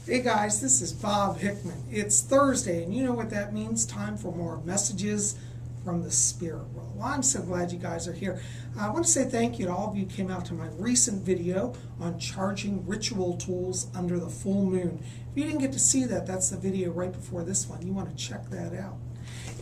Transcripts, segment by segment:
Hey guys, this is Bob Hickman. It's Thursday, and you know what that means. Time for more messages from the spirit world. Well, I'm so glad you guys are here. I want to say thank you to all of you who came out to my recent video on charging ritual tools under the full moon. If you didn't get to see that, that's the video right before this one. You want to check that out.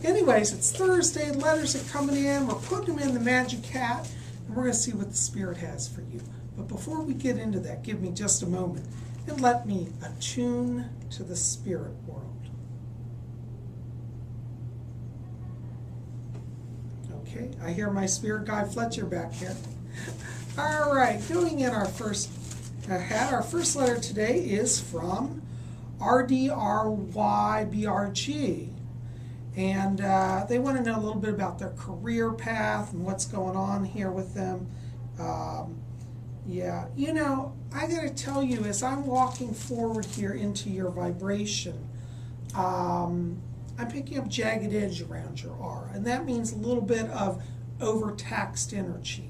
Anyways, it's Thursday. Letters are coming in. We're putting them in the magic hat, and we're going to see what the spirit has for you. But before we get into that, give me just a moment and let me attune to the spirit world. Okay, I hear my spirit guide Fletcher back here. All right, going in our first hat, our first letter today is from RDRYBRG. And they want to know a little bit about their career path and what's going on here with them. Yeah, you know, I got to tell you, as I'm walking forward here into your vibration, I'm picking up jagged edge around your aura, and that means a little bit of overtaxed energy.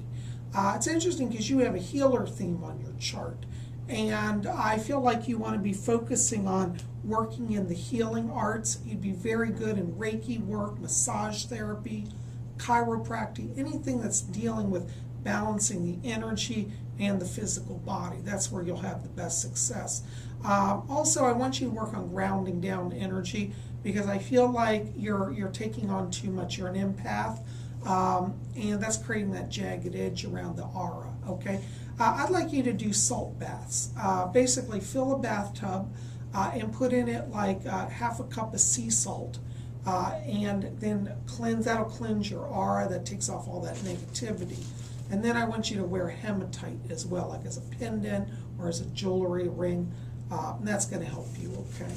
It's interesting because you have a healer theme on your chart, and I feel like you want to be focusing on working in the healing arts. You'd be very good in Reiki work, massage therapy, chiropractic, anything that's dealing with balancing the energy and the physical body. That's where you'll have the best success. Also, I want you to work on grounding down energy, because I feel like you're taking on too much. You're an empath, and that's creating that jagged edge around the aura. Okay, I'd like you to do salt baths. Basically, fill a bathtub and put in it like half a cup of sea salt, and then cleanse. That'll cleanse your aura. That takes off all that negativity. And then I want you to wear hematite as well, like as a pendant or as a jewelry ring. And that's going to help you, okay?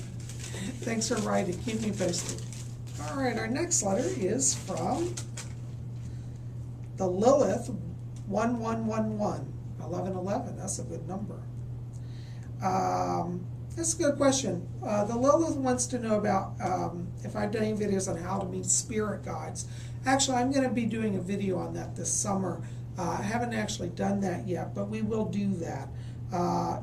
Thanks for writing. Keep me posted. All right, our next letter is from the Lilith 1111. 1111, that's a good number. That's a good question. The Lilith wants to know about if I've done any videos on how to meet spirit guides. Actually, I'm going to be doing a video on that this summer. I haven't actually done that yet, but we will do that.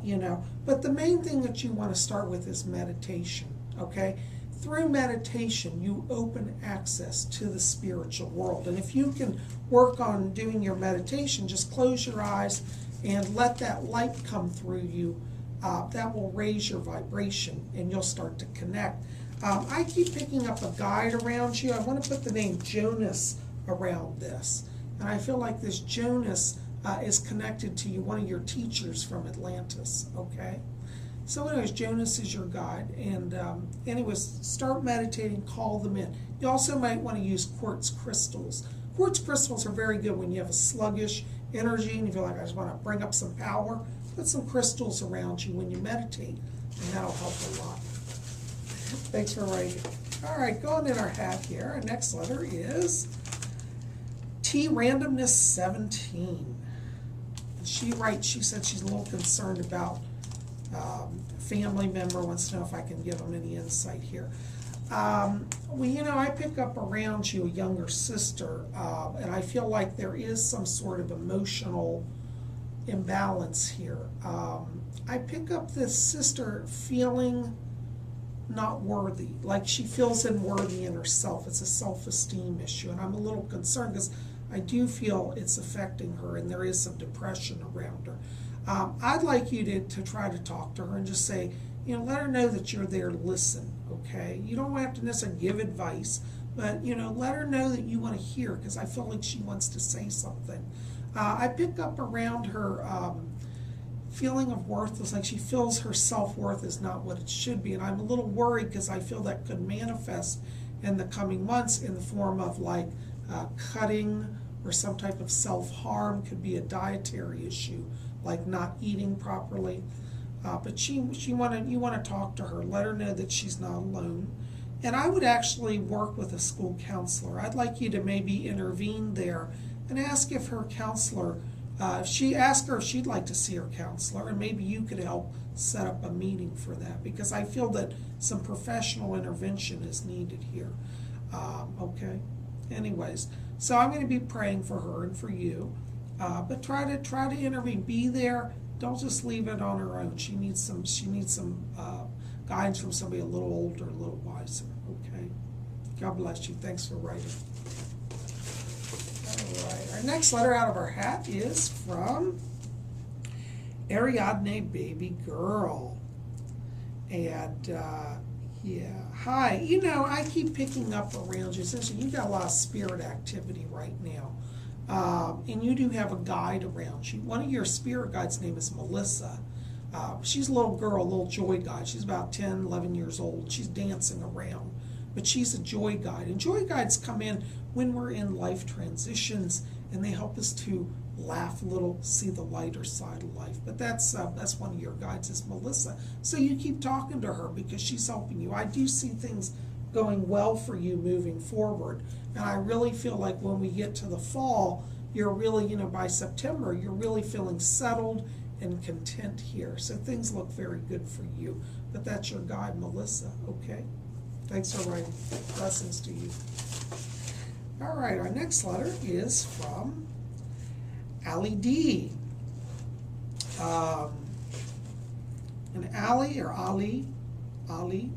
You know, but the main thing that you want to start with is meditation. Okay, through meditation, you open access to the spiritual world, and if you can work on doing your meditation, just close your eyes and let that light come through you. That will raise your vibration, and you'll start to connect. I keep picking up a guide around you. I want to put the name Jonas around this. And I feel like this Jonas is connected to you, one of your teachers from Atlantis, okay? So anyways, Jonas is your guide. And anyways, start meditating, call them in. You also might want to use quartz crystals. Quartz crystals are very good when you have a sluggish energy and you feel like I just want to bring up some power. Put some crystals around you when you meditate, and that'll help a lot. Thanks for writing. All right, going in our hat here, our next letter is T Randomness 17. And she writes, she said she's a little concerned about a family member, wants to know if I can give them any insight here. Well, you know, I pick up around you a younger sister, and I feel like there is some sort of emotional imbalance here. I pick up this sister feeling not worthy, like she feels unworthy in herself. It's a self-esteem issue, and I'm a little concerned because I do feel it's affecting her, and there is some depression around her. I'd like you to try to talk to her and just say, you know, let her know that you're there to listen, okay? You don't have to necessarily give advice, but, you know, let her know that you want to hear, because I feel like she wants to say something. I pick up around her feeling of worthless, like she feels her self-worth is not what it should be, and I'm a little worried because I feel that could manifest in the coming months in the form of like cutting or some type of self-harm. Could be a dietary issue, like not eating properly. But you want to talk to her, let her know that she's not alone. And I would actually work with a school counselor. I'd like you to maybe intervene there and ask if her counselor, ask her if she'd like to see her counselor, and maybe you could help set up a meeting for that, because I feel that some professional intervention is needed here. Okay. Anyways, so I'm going to be praying for her and for you, but try to intervene. Be there. Don't just leave it on her own. She needs some guidance from somebody a little older, a little wiser. Okay. God bless you. Thanks for writing. All right. Our next letter out of our hat is from Ariadne Baby Girl. And yeah, hi. You know, I keep picking up around you. Essentially, you got a lot of spirit activity right now. And you do have a guide around you. One of your spirit guides' name is Melissa. She's a little girl, a little joy guide. She's about 10, 11 years old. She's dancing around. But she's a joy guide. And joy guides come in when we're in life transitions, and they help us to laugh a little, see the lighter side of life. But that's one of your guides is Melissa. So you keep talking to her because she's helping you. I do see things going well for you moving forward. And I really feel like when we get to the fall, you're really, you know, by September, you're really feeling settled and content here. So things look very good for you. But that's your guide, Melissa, okay? Thanks for writing. Blessings to you. All right, our next letter is from Allie D. And Allie, or Ali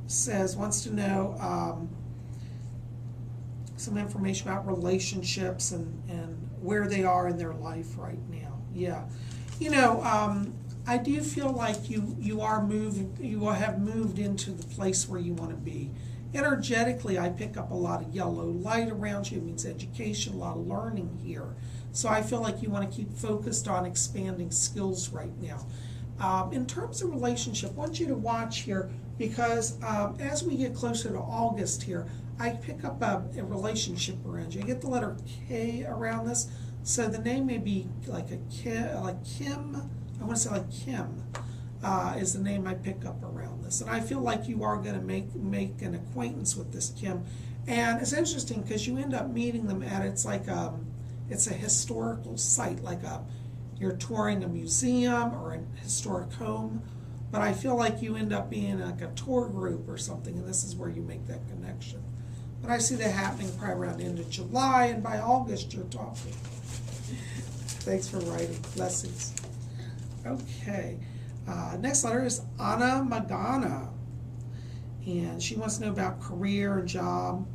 says, wants to know some information about relationships and where they are in their life right now. Yeah. You know, I do feel like you have moved into the place where you want to be. Energetically, I pick up a lot of yellow light around you. It means education, a lot of learning here. So I feel like you want to keep focused on expanding skills right now. In terms of relationship, I want you to watch here because as we get closer to August here, I pick up a relationship around you. I get the letter K around this. So the name may be like Kim. I want to say like Kim is the name I pick up around this. And I feel like you are going to make an acquaintance with this Kim. And it's interesting because you end up meeting them at, it's a historical site, like you're touring a museum or a historic home. But I feel like you end up being like a tour group or something, and this is where you make that connection. But I see that happening probably around the end of July, and by August you're talking. Thanks for writing. Blessings. Okay. Next letter is Anna Magana. And she wants to know about career and job.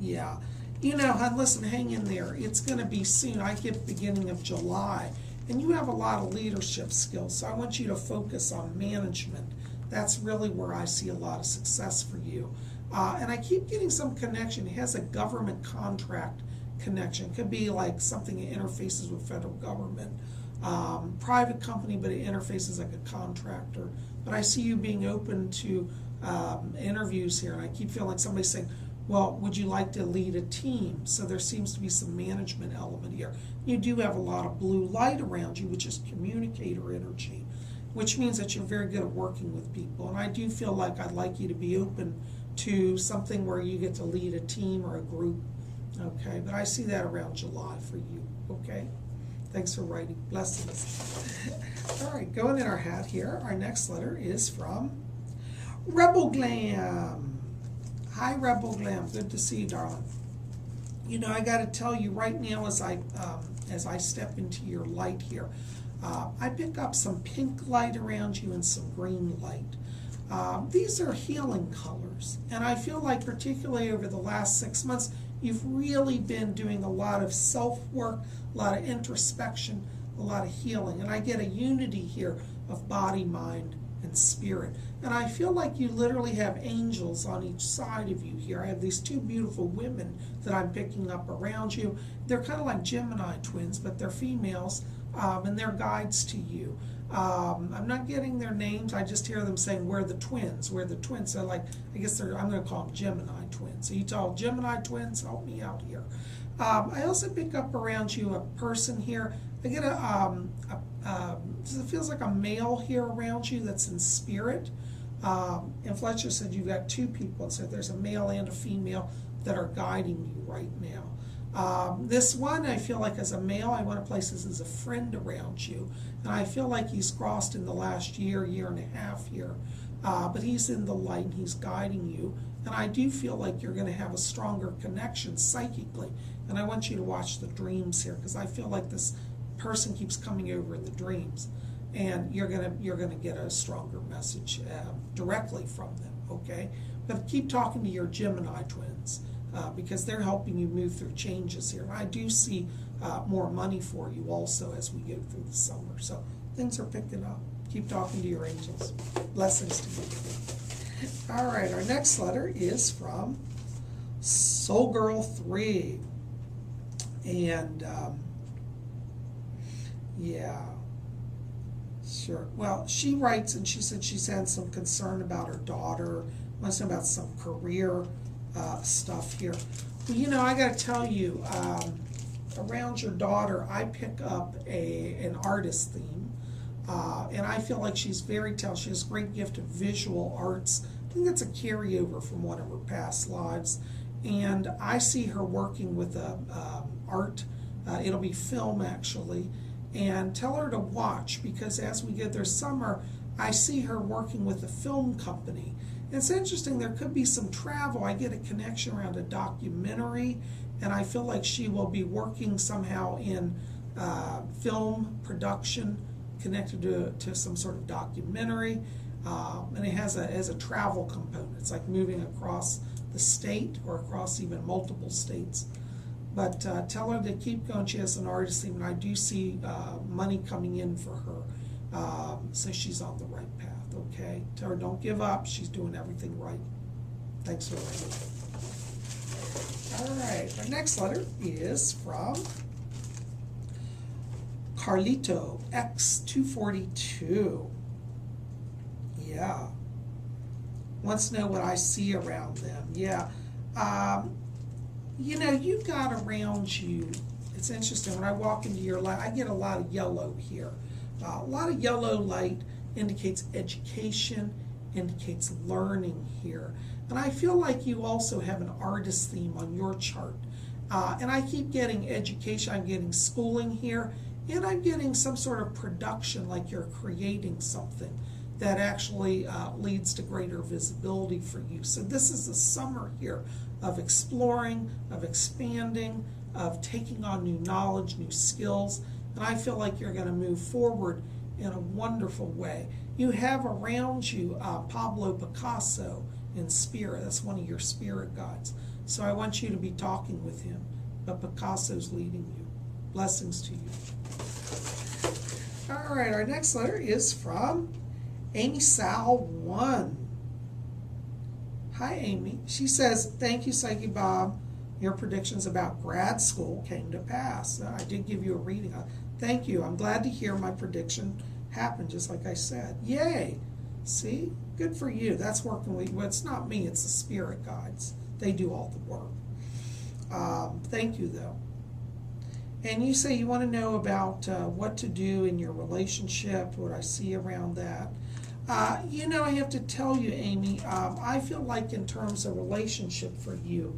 Yeah. You know, hon, listen, hang in there. It's going to be soon. I get beginning of July. And you have a lot of leadership skills. So I want you to focus on management. That's really where I see a lot of success for you. And I keep getting some connection. It has a government contract connection. It could be like something that interfaces with federal government. Private company, but it interfaces like a contractor. But I see you being open to interviews here, and I keep feeling like somebody's saying, well, would you like to lead a team? So there seems to be some management element here. You do have a lot of blue light around you, which is communicator energy, which means that you're very good at working with people. And I do feel like I'd like you to be open to something where you get to lead a team or a group. Okay, but I see that around July for you. Okay. Thanks for writing. Blessings. All right, going in our hat here, our next letter is from Rebel Glam. Hi, Rebel Glam. Good to see you, darling. You know, I got to tell you right now as I step into your light here, I pick up some pink light around you and some green light. These are healing colors, and I feel like particularly over the last 6 months, you've really been doing a lot of self-work, a lot of introspection, a lot of healing. And I get a unity here of body, mind, and spirit. And I feel like you literally have angels on each side of you here. I have these two beautiful women that I'm picking up around you. They're kind of like Gemini twins, but they're females, and they're guides to you. I'm not getting their names. I just hear them saying, we're the twins. We're the twins. So like, I guess I'm going to call them Gemini twins. So you tell Gemini twins, help me out here. I also pick up around you a person here. I get it feels like a male here around you that's in spirit. And Fletcher said you've got two people. So there's a male and a female that are guiding you right now. This one I feel like as a male, I want to place this as a friend around you. And I feel like he's crossed in the last year and a half here. But he's in the light and he's guiding you. And I do feel like you're going to have a stronger connection psychically. And I want you to watch the dreams here because I feel like this person keeps coming over in the dreams. and you're gonna get a stronger message directly from them. Okay, but keep talking to your Gemini twins because they're helping you move through changes here. And I do see more money for you also as we go through the summer. So things are picking up. Keep talking to your angels. Blessings to you. All right, our next letter is from Soul Girl 3. And yeah, sure. Well, she writes and she said she's had some concern about her daughter, wants to know about some career stuff here. Well, you know, I got to tell you, around your daughter, I pick up an artist theme, and I feel like she's very talented. She has a great gift of visual arts. I think that's a carryover from one of her past lives, and I see her working with art. It'll be film actually, and tell her to watch because as we get there summer, I see her working with a film company. It's interesting, there could be some travel. I get a connection around a documentary, and I feel like she will be working somehow in film production connected to some sort of documentary, and it has a travel component. It's like moving across the state or across even multiple states. But tell her to keep going. She has an artist theme, and I do see money coming in for her, so she's on the right path. Okay, tell her don't give up. She's doing everything right. Thanks for writing. All right, our next letter is from Carlito X242. Yeah, wants to know what I see around them. Yeah, you know, you've got around you. It's interesting when I walk into your light. I get a lot of yellow here. A lot of yellow light indicates education, indicates learning here. And I feel like you also have an artist theme on your chart. And I keep getting education, I'm getting schooling here, and I'm getting some sort of production, like you're creating something that actually leads to greater visibility for you. So this is a summer here of exploring, of expanding, of taking on new knowledge, new skills, and I feel like you're going to move forward in a wonderful way. You have around you Pablo Picasso in spirit. That's one of your spirit guides. So I want you to be talking with him, but Picasso's leading you. Blessings to you. All right, our next letter is from Amy Sal 1. Hi, Amy. She says, thank you, Psychic Bob. Your predictions about grad school came to pass. I did give you a reading. Thank you. I'm glad to hear my prediction happened, just like I said. Yay. See? Good for you. That's working with you. Well, it's not me. It's the spirit guides. They do all the work. Thank you, though. And you say you want to know about what to do in your relationship, what I see around that. You know, I have to tell you, Amy, I feel like in terms of relationship for you,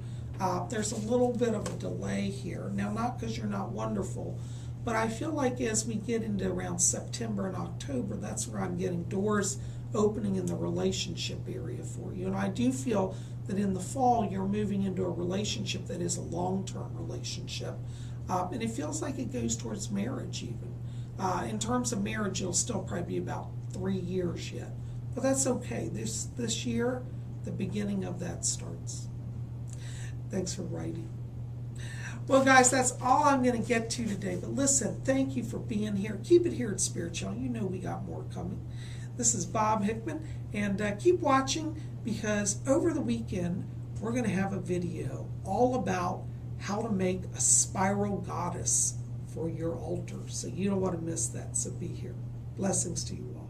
there's a little bit of a delay here. Now, not because you're not wonderful, but I feel like as we get into around September and October, that's where I'm getting doors opening in the relationship area for you. And I do feel that in the fall, you're moving into a relationship that is a long-term relationship. And it feels like it goes towards marriage even. In terms of marriage, it'll still probably be about 3 years yet. But that's okay. This year, the beginning of that starts. Thanks for writing. Well, guys, that's all I'm going to get to today. But listen, thank you for being here. Keep it here at Spirit Channel. You know we got more coming. This is Bob Hickman. And keep watching because over the weekend, we're going to have a video all about how to make a spiral goddess for your altar. So you don't want to miss that. So be here. Blessings to you all.